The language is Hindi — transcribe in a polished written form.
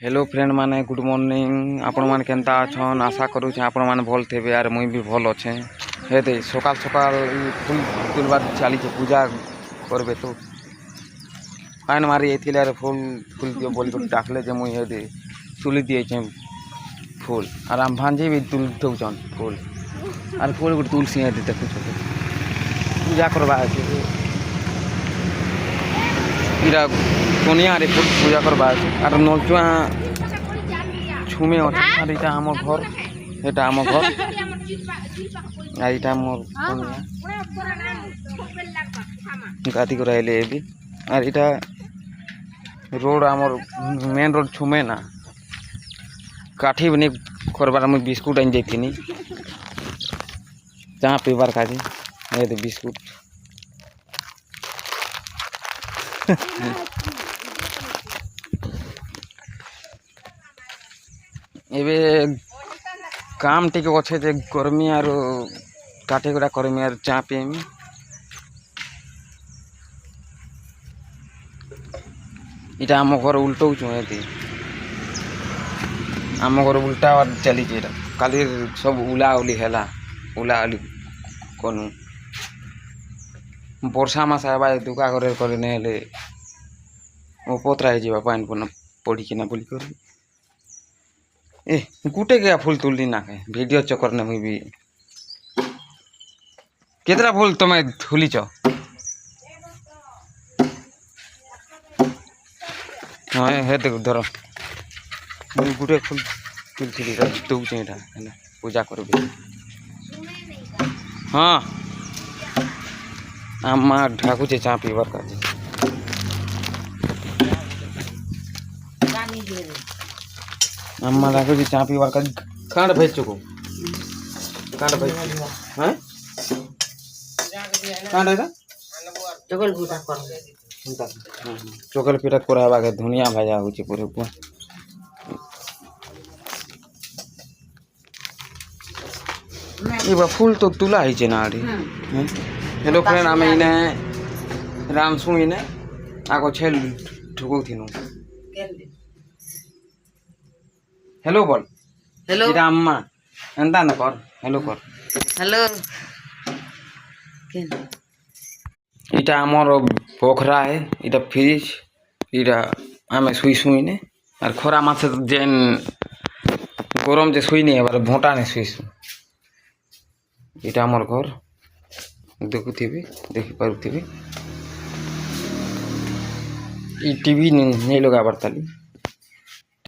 हेलो फ्रेंड माने गुड मॉर्निंग आपण माने केनता अछन आशा करू छे आपण माने भल थेबे यार मुई भी भल अच्छे हे दे सकाल सकाल फुल तुलबा चली छे पूजा करबे तो पान मारी एथिले यार फुल फुल दियो बोल को डाकले जे मुई हे दे तुली दिए छे फूल और हम भांजे भी तुल दउछन फूल और फूल को तुलसी हे दे देखु छे पूजा करबा छे इरा कोनिया रे फुल पूजा करबा और नलचुआ छुमे और एटा हमर घर एटा हमर घर आ एटा हमर कोनिया गाती कराइले एबी और एटा रोड हमर मेन रोड छुमे ना काठी बने करबार में बिस्कुट आन जैतिनी जहाँ पीबार खाजी ए दे बिस्कुट एबे काम टिके अच्छे जे गर्मी आर काटे गुड़ा करमी आर चा पीमी इटा आम घर उल्टौचु ये आम घर उल्टा चली काली सब उला उली है उला उली कनु वर्षा मास आवा दुका करे करने वो पोतरा हो पानी पन पड़ीकिना बोली कर ए गुटे गया फूल तुलनी ना के वीडियो चक्कर ने मुई भी केतरा फूल तमे तुली छ हां हे देख धर मुई गुटे फूल तुलसी दउ छ एटा पूजा करबे हां आमा ढाकू छे चा पीवर का अम्मा ढाकू छे चा पीवर का खांड भेज चुको खांड भेज हैं खांड है चकल पूजा कर चोकल पीटा कराबा के धुनिया भाजा हो छे पूरे पूरा ये बा फूल तो तुला ही छे नाडी हेलो फ्रेंड आमे इने रामसु इने आगो छेल ठुकौ थिनु हेलो बोल हेलो इरा अम्मा एंता न कर हेलो कर हेलो इटा हमर पोखरा है इटा फ्रिज इटा आमे सुई सुईने और खोरा मासे जेन गरम जे सुई नहीं है भोटा ने सुई इटा हमर घर देखुथिबे देखि पारुथिबे ई टीवी नहीं लगा बरताली